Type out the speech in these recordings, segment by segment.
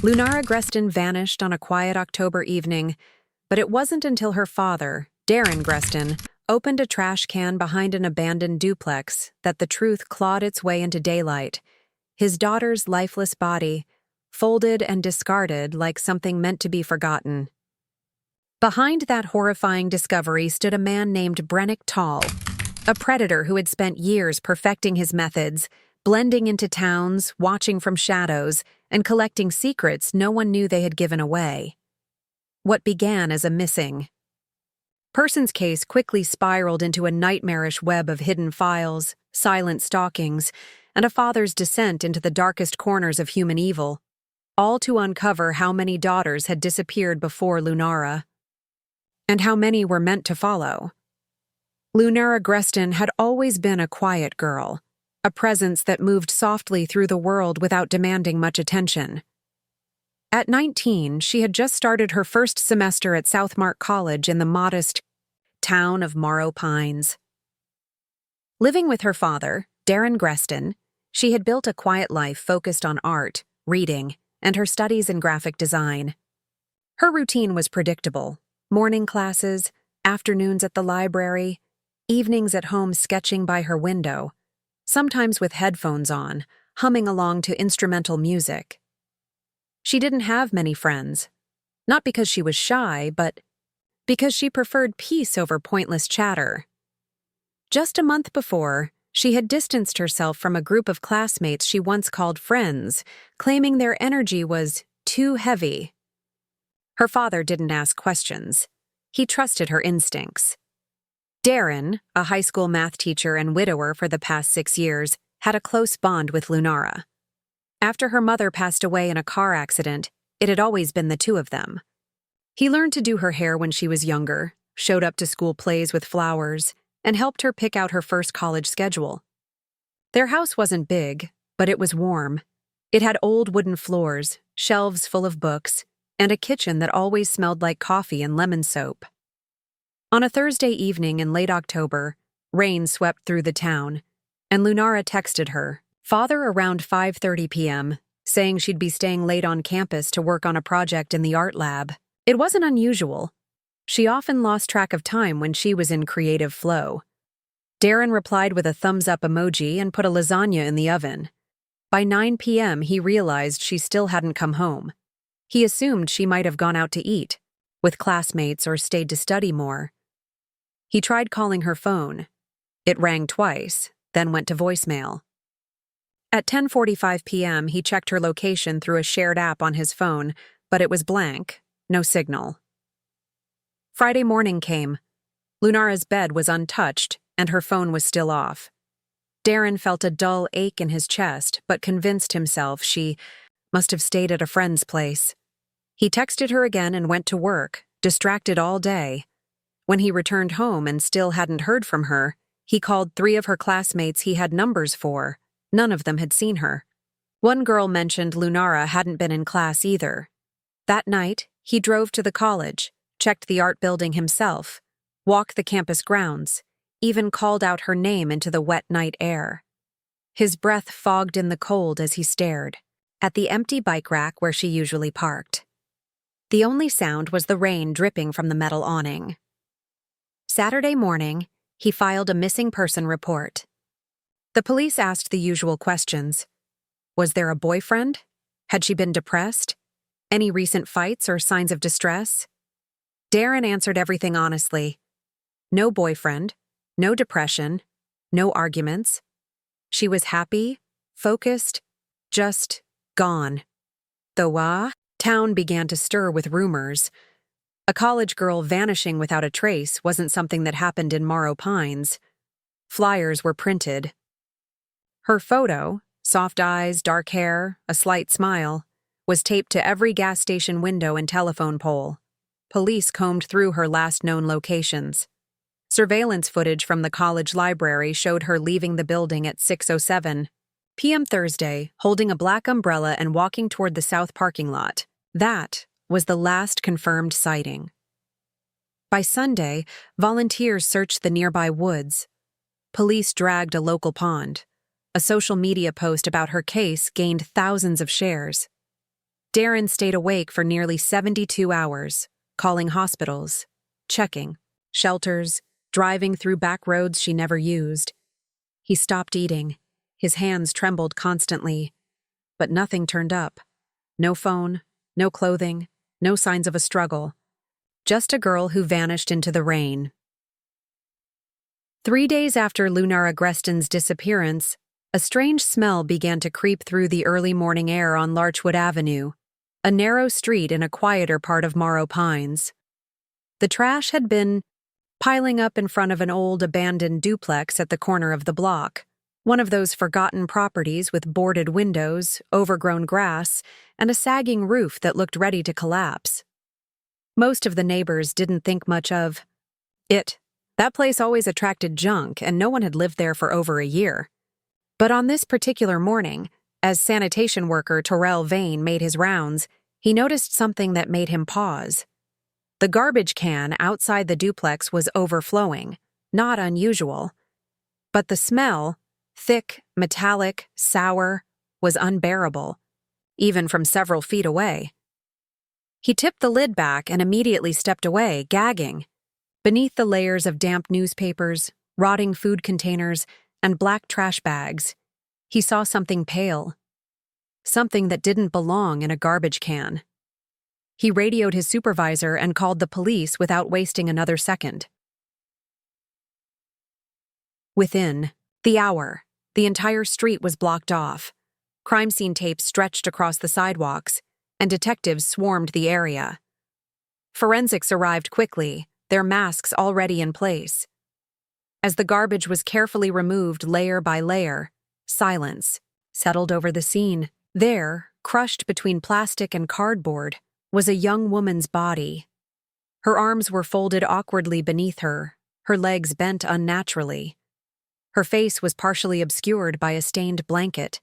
Lunara Grestin vanished on a quiet October evening, but it wasn't until her father, Daren Grestin, opened a trash can behind an abandoned duplex that the truth clawed its way into daylight. His daughter's lifeless body, folded and discarded like something meant to be forgotten. Behind that horrifying discovery stood a man named Brenic Tawl, a predator who had spent years perfecting his methods, blending into towns, watching from shadows, and collecting secrets no one knew they had given away. What began as a missing person's case quickly spiraled into a nightmarish web of hidden files, silent stalkings, and a father's descent into the darkest corners of human evil, all to uncover how many daughters had disappeared before Lunara, and how many were meant to follow. Lunara Grestin had always been a quiet girl, a presence that moved softly through the world without demanding much attention. At 19, she had just started her first semester at Southmark College in the modest town of Morrow Pines. Living with her father, Daren Grestin, she had built a quiet life focused on art, reading, and her studies in graphic design. Her routine was predictable: morning classes, afternoons at the library, evenings at home sketching by her window, sometimes with headphones on, humming along to instrumental music. She didn't have many friends, not because she was shy, but because she preferred peace over pointless chatter. Just a month before, she had distanced herself from a group of classmates she once called friends, claiming their energy was too heavy. Her father didn't ask questions. He trusted her instincts. Daren, a high school math teacher and widower for the past 6 years, had a close bond with Lunara. After her mother passed away in a car accident, it had always been the two of them. He learned to do her hair when she was younger, showed up to school plays with flowers, and helped her pick out her first college schedule. Their house wasn't big, but it was warm. It had old wooden floors, shelves full of books, and a kitchen that always smelled like coffee and lemon soap. On a Thursday evening in late October, rain swept through the town, and Lunara texted her father around 5:30 p.m., saying she'd be staying late on campus to work on a project in the art lab. It wasn't unusual. She often lost track of time when she was in creative flow. Daren replied with a thumbs-up emoji and put a lasagna in the oven. By 9 p.m., he realized she still hadn't come home. He assumed she might have gone out to eat, with classmates, or stayed to study more. He tried calling her phone. It rang twice, then went to voicemail. At 10:45 p.m., he checked her location through a shared app on his phone, but it was blank, no signal. Friday morning came. Lunara's bed was untouched, and her phone was still off. Daren felt a dull ache in his chest, but convinced himself she must have stayed at a friend's place. He texted her again and went to work, distracted all day. When he returned home and still hadn't heard from her, he called 3 of her classmates he had numbers for. None of them had seen her. One girl mentioned Lunara hadn't been in class either. That night, he drove to the college, checked the art building himself, walked the campus grounds, even called out her name into the wet night air. His breath fogged in the cold as he stared at the empty bike rack where she usually parked. The only sound was the rain dripping from the metal awning. Saturday morning, he filed a missing person report. The police asked the usual questions. Was there a boyfriend? Had she been depressed? Any recent fights or signs of distress? Daren answered everything honestly. No boyfriend, no depression, no arguments. She was happy, focused, just gone. The town began to stir with rumors. A college girl vanishing without a trace wasn't something that happened in Morrow Pines. Flyers were printed. Her photo, soft eyes, dark hair, a slight smile, was taped to every gas station window and telephone pole. Police combed through her last known locations. Surveillance footage from the college library showed her leaving the building at 6:07 p.m. Thursday, holding a black umbrella and walking toward the south parking lot. That was the last confirmed sighting. By Sunday, volunteers searched the nearby woods. Police dragged a local pond. A social media post about her case gained thousands of shares. Daren stayed awake for nearly 72 hours, calling hospitals, checking shelters, driving through back roads she never used. He stopped eating. His hands trembled constantly, but nothing turned up. No phone, no clothing, no signs of a struggle. Just a girl who vanished into the rain. 3 days after Lunara Grestin's disappearance, a strange smell began to creep through the early morning air on Larchwood Avenue, a narrow street in a quieter part of Morrow Pines. The trash had been piling up in front of an old abandoned duplex at the corner of the block, one of those forgotten properties with boarded windows, overgrown grass, and a sagging roof that looked ready to collapse. Most of the neighbors didn't think much of it. That place always attracted junk, and no one had lived there for over a year. But on this particular morning, as sanitation worker Terrell Vane made his rounds, he noticed something that made him pause. The garbage can outside the duplex was overflowing, not unusual. But the smell, thick, metallic, sour, was unbearable, even from several feet away. He tipped the lid back and immediately stepped away, gagging. Beneath the layers of damp newspapers, rotting food containers, and black trash bags, he saw something pale. Something that didn't belong in a garbage can. He radioed his supervisor and called the police without wasting another second. Within the hour, the entire street was blocked off. Crime scene tapes stretched across the sidewalks, and detectives swarmed the area. Forensics arrived quickly, their masks already in place. As the garbage was carefully removed layer by layer, silence settled over the scene. There, crushed between plastic and cardboard, was a young woman's body. Her arms were folded awkwardly beneath her legs bent unnaturally. Her face was partially obscured by a stained blanket,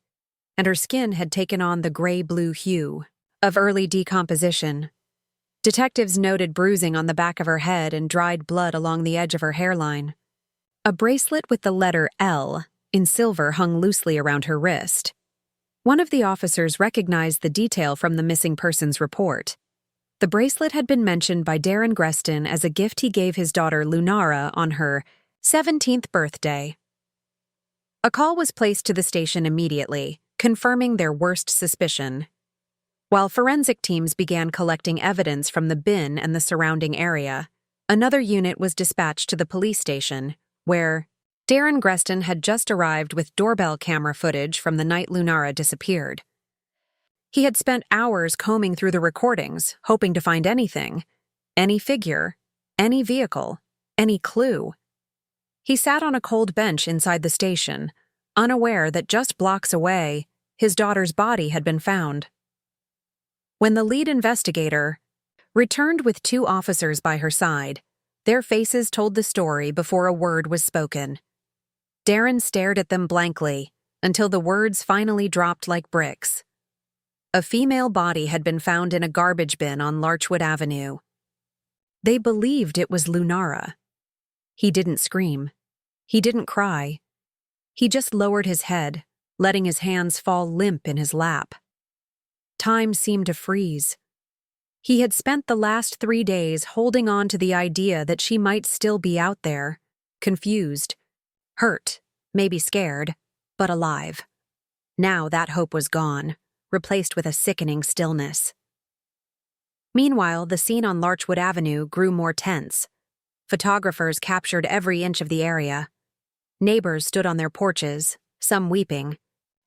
and her skin had taken on the gray-blue hue of early decomposition. Detectives noted bruising on the back of her head and dried blood along the edge of her hairline. A bracelet with the letter L in silver hung loosely around her wrist. One of the officers recognized the detail from the missing persons report. The bracelet had been mentioned by Daren Grestin as a gift he gave his daughter Lunara on her 17th birthday. A call was placed to the station immediately, confirming their worst suspicion. While forensic teams began collecting evidence from the bin and the surrounding area, another unit was dispatched to the police station, where Daren Grestin had just arrived with doorbell camera footage from the night Lunara disappeared. He had spent hours combing through the recordings, hoping to find anything, any figure, any vehicle, any clue. He sat on a cold bench inside the station, unaware that just blocks away, his daughter's body had been found. When the lead investigator returned with 2 officers by her side, their faces told the story before a word was spoken. Daren stared at them blankly until the words finally dropped like bricks. A female body had been found in a garbage bin on Larchwood Avenue. They believed it was Lunara. He didn't scream. He didn't cry. He just lowered his head, letting his hands fall limp in his lap. Time seemed to freeze. He had spent the last 3 days holding on to the idea that she might still be out there, confused, hurt, maybe scared, but alive. Now that hope was gone, replaced with a sickening stillness. Meanwhile, the scene on Larchwood Avenue grew more tense. Photographers captured every inch of the area. Neighbors stood on their porches, some weeping,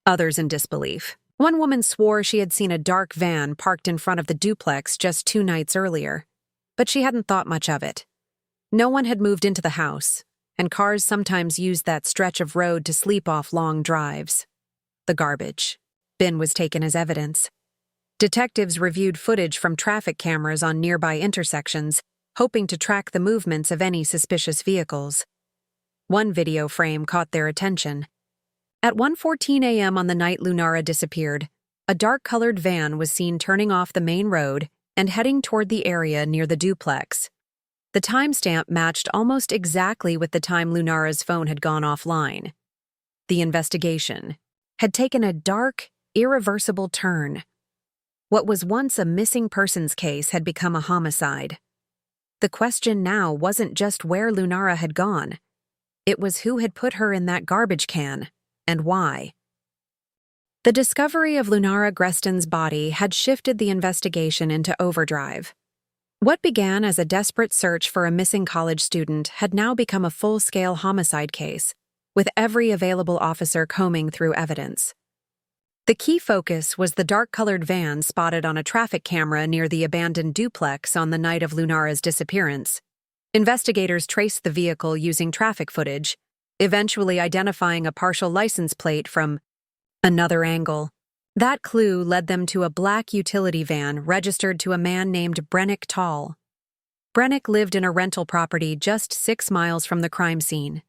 others in disbelief. One woman swore she had seen a dark van parked in front of the duplex just 2 nights earlier, but she hadn't thought much of it. No one had moved into the house, and cars sometimes used that stretch of road to sleep off long drives. The garbage bin was taken as evidence. Detectives reviewed footage from traffic cameras on nearby intersections, hoping to track the movements of any suspicious vehicles. One video frame caught their attention. At 1:14 a.m. on the night Lunara disappeared, a dark-colored van was seen turning off the main road and heading toward the area near the duplex. The timestamp matched almost exactly with the time Lunara's phone had gone offline. The investigation had taken a dark, irreversible turn. What was once a missing persons case had become a homicide. The question now wasn't just where Lunara had gone. It was who had put her in that garbage can, and why. The discovery of Lunara Grestin's body had shifted the investigation into overdrive. What began as a desperate search for a missing college student had now become a full-scale homicide case, with every available officer combing through evidence. The key focus was the dark-colored van spotted on a traffic camera near the abandoned duplex on the night of Lunara's disappearance. Investigators traced the vehicle using traffic footage, eventually identifying a partial license plate from another angle. That clue led them to a black utility van registered to a man named Brenic Tawl. Brenic lived in a rental property just 6 miles from the crime scene.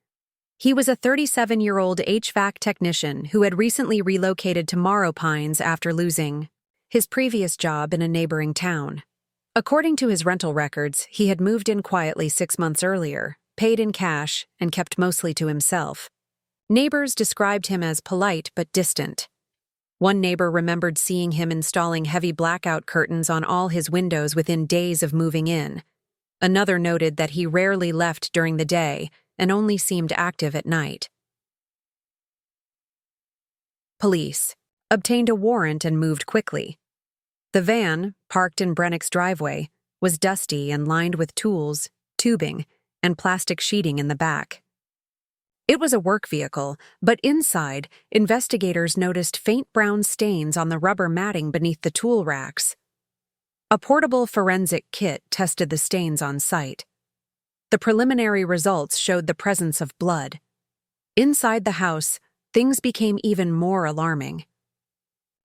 He was a 37-year-old HVAC technician who had recently relocated to Morrow Pines after losing his previous job in a neighboring town. According to his rental records, he had moved in quietly 6 months earlier, paid in cash, and kept mostly to himself. Neighbors described him as polite but distant. One neighbor remembered seeing him installing heavy blackout curtains on all his windows within days of moving in. Another noted that he rarely left during the day and only seemed active at night. Police obtained a warrant and moved quickly. The van, parked in Brenic's driveway, was dusty and lined with tools, tubing, and plastic sheeting in the back. It was a work vehicle, but inside, investigators noticed faint brown stains on the rubber matting beneath the tool racks. A portable forensic kit tested the stains on site. The preliminary results showed the presence of blood. Inside the house, things became even more alarming.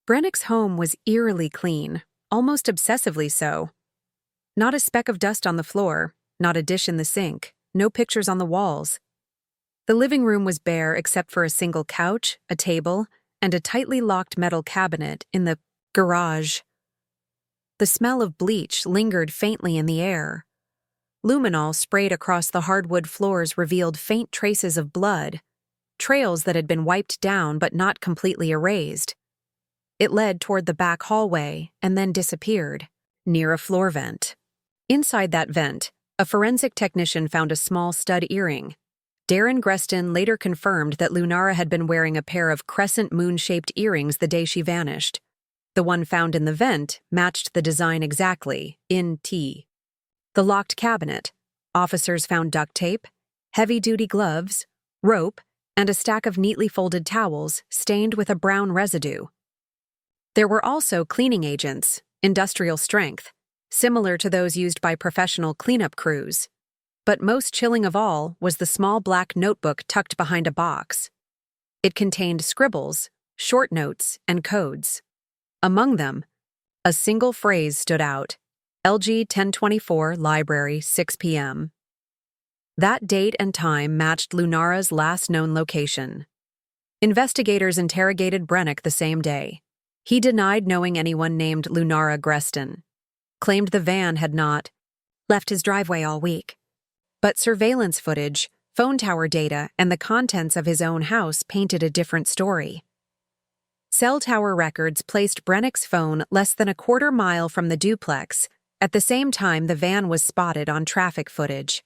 Brenic's home was eerily clean, almost obsessively so. Not a speck of dust on the floor, not a dish in the sink, no pictures on the walls. The living room was bare except for a single couch, a table, and a tightly locked metal cabinet in the garage. The smell of bleach lingered faintly in the air. Luminol sprayed across the hardwood floors revealed faint traces of blood, trails that had been wiped down but not completely erased. It led toward the back hallway and then disappeared, near a floor vent. Inside that vent, a forensic technician found a small stud earring. Daren Grestin later confirmed that Lunara had been wearing a pair of crescent moon-shaped earrings the day she vanished. The one found in the vent matched the design exactly, in T. The locked cabinet. Officers found duct tape, heavy-duty gloves, rope, and a stack of neatly folded towels stained with a brown residue. There were also cleaning agents, industrial strength, similar to those used by professional cleanup crews. But most chilling of all was the small black notebook tucked behind a box. It contained scribbles, short notes, and codes. Among them, a single phrase stood out: LG 1024 Library 6 p.m. That date and time matched Lunara's last known location. Investigators interrogated Brenic the same day. He denied knowing anyone named Lunara Grestin, claimed the van had not left his driveway all week. But surveillance footage, phone tower data, and the contents of his own house painted a different story. Cell tower records placed Brenic's phone less than a quarter mile from the duplex, at the same time the van was spotted on traffic footage.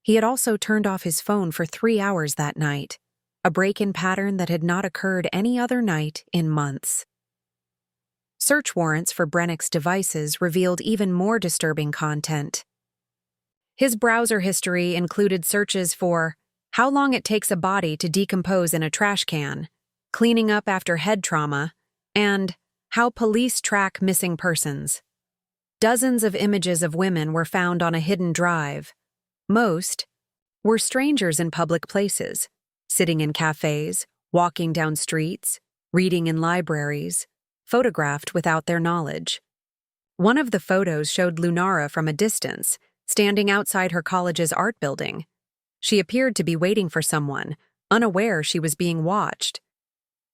He had also turned off his phone for 3 hours that night, a break-in pattern that had not occurred any other night in months. Search warrants for Brenic's devices revealed even more disturbing content. His browser history included searches for how long it takes a body to decompose in a trash can, cleaning up after head trauma, and how police track missing persons. Dozens of images of women were found on a hidden drive. Most were strangers in public places, sitting in cafes, walking down streets, reading in libraries, photographed without their knowledge. One of the photos showed Lunara from a distance, standing outside her college's art building. She appeared to be waiting for someone, unaware she was being watched.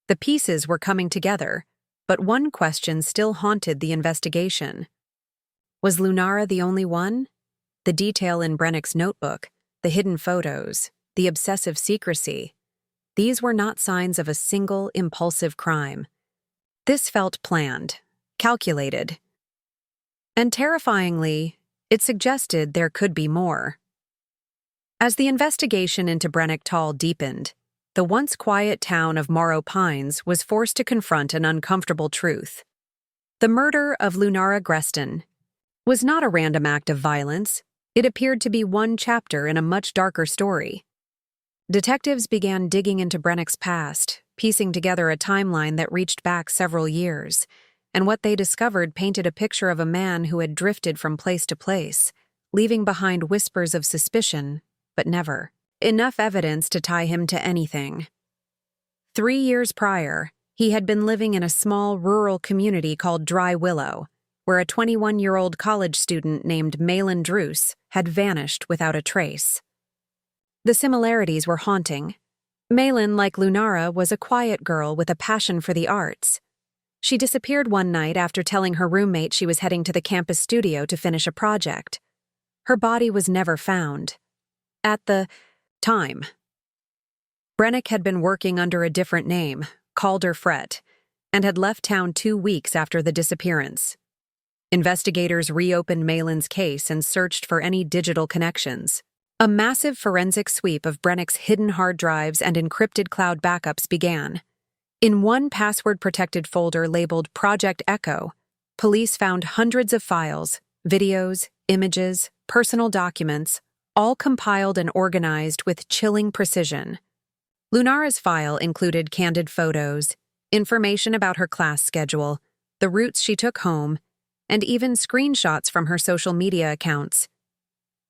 The pieces were coming together, but one question still haunted the investigation. Was Lunara the only one? The detail in Brenic's notebook, the hidden photos, the obsessive secrecy. These were not signs of a single impulsive crime. This felt planned, calculated. And terrifyingly, it suggested there could be more. As the investigation into Brenic Tawl deepened, the once quiet town of Morrow Pines was forced to confront an uncomfortable truth. The murder of Lunara Grestin was not a random act of violence. It appeared to be one chapter in a much darker story. Detectives began digging into Brenic's past, piecing together a timeline that reached back several years, and what they discovered painted a picture of a man who had drifted from place to place, leaving behind whispers of suspicion, but never enough evidence to tie him to anything. 3 years prior, he had been living in a small rural community called Dry Willow, where a 21-year-old college student named Malin Druce had vanished without a trace. The similarities were haunting. Malin, like Lunara, was a quiet girl with a passion for the arts. She disappeared one night after telling her roommate she was heading to the campus studio to finish a project. Her body was never found. At the time, Brenic had been working under a different name, Calder Fret, and had left town 2 weeks after the disappearance. Investigators reopened Malin's case and searched for any digital connections. A massive forensic sweep of Brenic's hidden hard drives and encrypted cloud backups began. In one password-protected folder labeled Project Echo, police found hundreds of files, videos, images, personal documents, all compiled and organized with chilling precision. Lunara's file included candid photos, information about her class schedule, the routes she took home, and even screenshots from her social media accounts.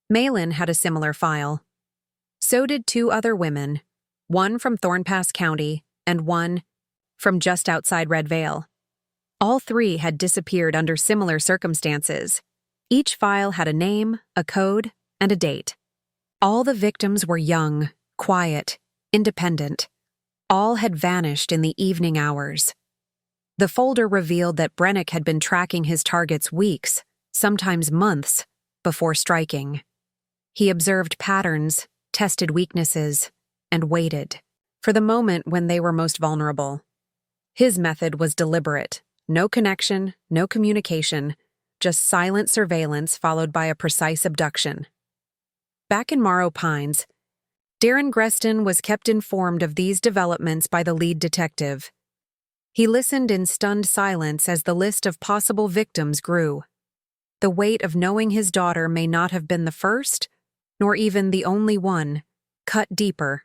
Malin had a similar file. So did 2 other women, one from Thornpass County and one from just outside Red Vale. All 3 had disappeared under similar circumstances. Each file had a name, a code, and a date. All the victims were young, quiet, independent. All had vanished in the evening hours. The folder revealed that Brenic had been tracking his targets weeks, sometimes months, before striking. He observed patterns, tested weaknesses, and waited for the moment when they were most vulnerable. His method was deliberate. No connection, no communication, just silent surveillance followed by a precise abduction. Back in Morrow Pines, Daren Grestin was kept informed of these developments by the lead detective. He listened in stunned silence as the list of possible victims grew. The weight of knowing his daughter may not have been the first, nor even the only one, cut deeper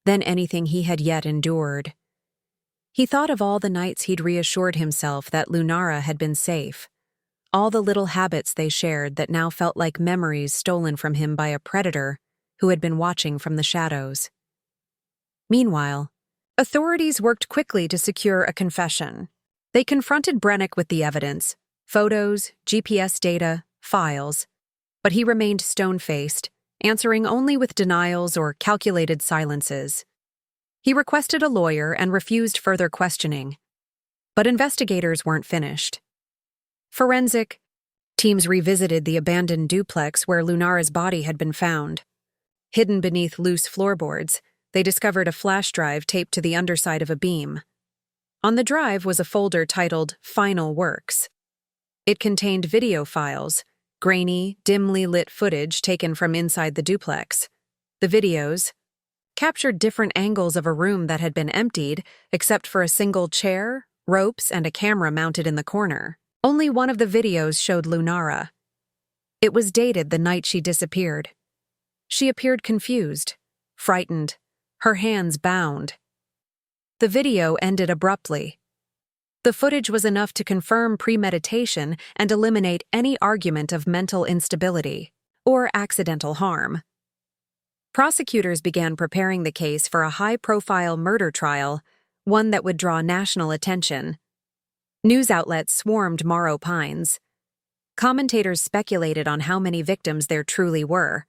than anything he had yet endured. He thought of all the nights he'd reassured himself that Lunara had been safe, all the little habits they shared that now felt like memories stolen from him by a predator who had been watching from the shadows. Meanwhile, authorities worked quickly to secure a confession. They confronted Brenic with the evidence, photos, GPS data, files, but he remained stone-faced, answering only with denials or calculated silences. He requested a lawyer and refused further questioning. But investigators weren't finished. Forensic teams revisited the abandoned duplex where Lunara's body had been found. Hidden beneath loose floorboards, they discovered a flash drive taped to the underside of a beam. On the drive was a folder titled Final Works. It contained video files, grainy, dimly lit footage taken from inside the duplex. The videos captured different angles of a room that had been emptied except for a single chair, ropes, and a camera mounted in the corner. Only one of the videos showed Lunara. It was dated the night she disappeared. She appeared confused, frightened, her hands bound. The video ended abruptly. The footage was enough to confirm premeditation and eliminate any argument of mental instability or accidental harm. Prosecutors began preparing the case for a high-profile murder trial, one that would draw national attention. News outlets swarmed Morrow Pines. Commentators speculated on how many victims there truly were.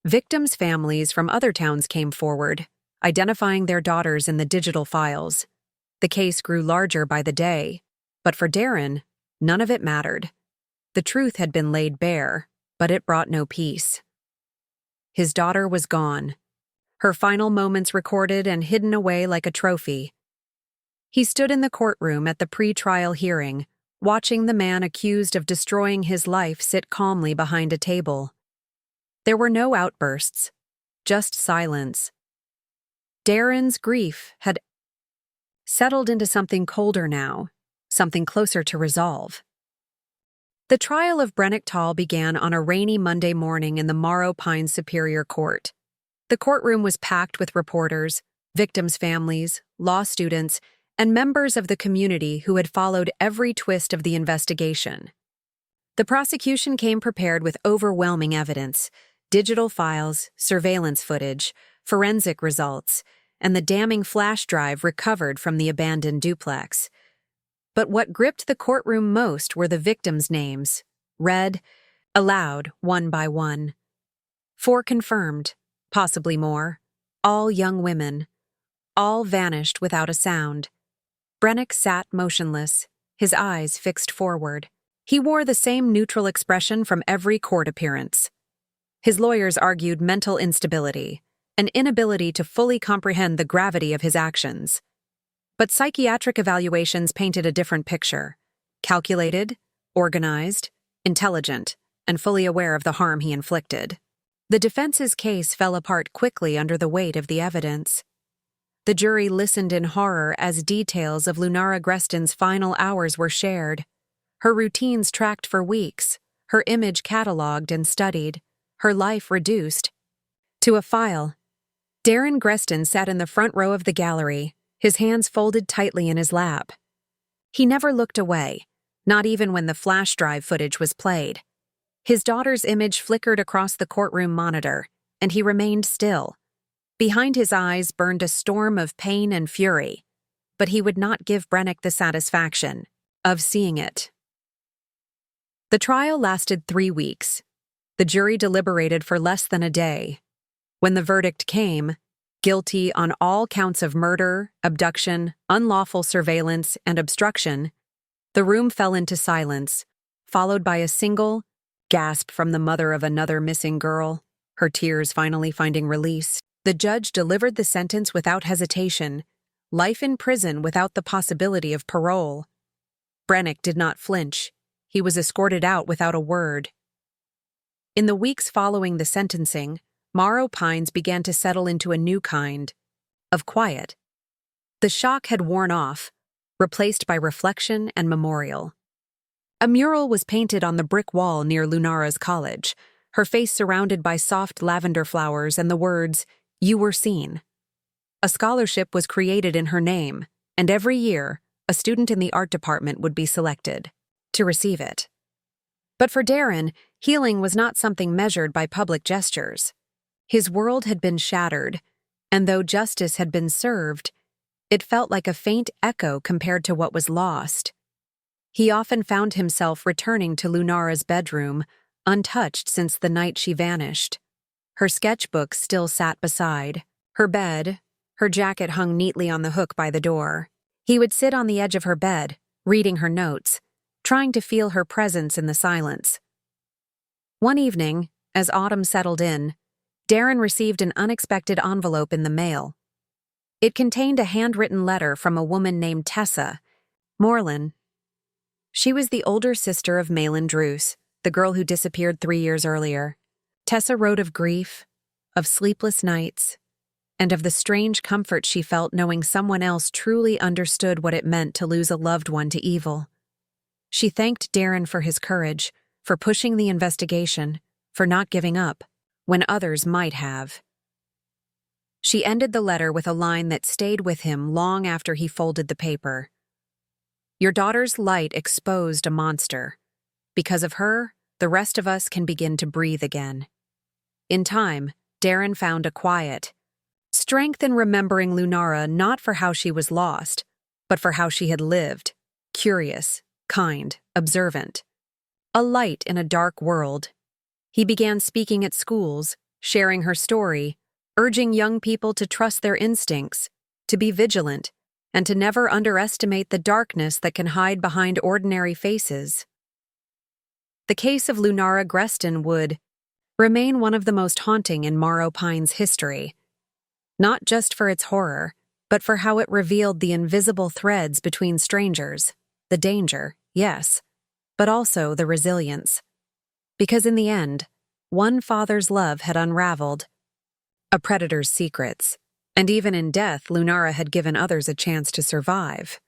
Victims' families from other towns came forward, identifying their daughters in the digital files. The case grew larger by the day, but for Daren, none of it mattered. The truth had been laid bare, but it brought no peace. His daughter was gone, her final moments recorded and hidden away like a trophy. He stood in the courtroom at the pre-trial hearing, watching the man accused of destroying his life sit calmly behind a table. There were no outbursts, just silence. Daren's grief had settled into something colder now, something closer to resolve. The trial of Brenic Tawl began on a rainy Monday morning in the Morrow Pines Superior Court. The courtroom was packed with reporters, victims' families, law students, and members of the community who had followed every twist of the investigation. The prosecution came prepared with overwhelming evidence: digital files, surveillance footage, forensic results, and the damning flash drive recovered from the abandoned duplex. But what gripped the courtroom most were the victims' names, read aloud one by one. 4 confirmed, possibly more, all young women. All vanished without a sound. Brenic sat motionless, his eyes fixed forward. He wore the same neutral expression from every court appearance. His lawyers argued mental instability, an inability to fully comprehend the gravity of his actions. But psychiatric evaluations painted a different picture: calculated, organized, intelligent, and fully aware of the harm he inflicted. The defense's case fell apart quickly under the weight of the evidence. The jury listened in horror as details of Lunara Grestin's final hours were shared. Her routines tracked for weeks, her image catalogued and studied, her life reduced to a file. Daren Grestin sat in the front row of the gallery, his hands folded tightly in his lap. He never looked away, not even when the flash drive footage was played. His daughter's image flickered across the courtroom monitor, and he remained still. Behind his eyes burned a storm of pain and fury, but he would not give Brenic the satisfaction of seeing it. The trial lasted 3 weeks. The jury deliberated for less than a day. When the verdict came, guilty on all counts of murder, abduction, unlawful surveillance, and obstruction, the room fell into silence, followed by a single gasp from the mother of another missing girl, her tears finally finding release. The judge delivered the sentence without hesitation: life in prison without the possibility of parole. Brenic did not flinch. He was escorted out without a word. In the weeks following the sentencing, Morrow Pines began to settle into a new kind of quiet. The shock had worn off, replaced by reflection and memorial. A mural was painted on the brick wall near Lunara's college, her face surrounded by soft lavender flowers and the words, "You were seen." A scholarship was created in her name, and every year, a student in the art department would be selected to receive it. But for Daren, healing was not something measured by public gestures. His world had been shattered, and though justice had been served, it felt like a faint echo compared to what was lost. He often found himself returning to Lunara's bedroom, untouched since the night she vanished. Her sketchbook still sat beside her bed, her jacket hung neatly on the hook by the door. He would sit on the edge of her bed, reading her notes, trying to feel her presence in the silence. One evening, as autumn settled in, Daren received an unexpected envelope in the mail. It contained a handwritten letter from a woman named Tessa Moreland. She was the older sister of Malin Druce, the girl who disappeared 3 years earlier. Tessa wrote of grief, of sleepless nights, and of the strange comfort she felt knowing someone else truly understood what it meant to lose a loved one to evil. She thanked Daren for his courage, for pushing the investigation, for not giving up when others might have. She ended the letter with a line that stayed with him long after he folded the paper. "Your daughter's light exposed a monster. Because of her, the rest of us can begin to breathe again." In time, Daren found a quiet strength in remembering Lunara not for how she was lost, but for how she had lived, curious, kind, observant. A light in a dark world. He began speaking at schools, sharing her story, urging young people to trust their instincts, to be vigilant, and to never underestimate the darkness that can hide behind ordinary faces. The case of Lunara Grestin would remain one of the most haunting in Morrow Pines history, not just for its horror, but for how it revealed the invisible threads between strangers, the danger, yes, but also the resilience. Because in the end, one father's love had unraveled a predator's secrets, and even in death, Lunara had given others a chance to survive.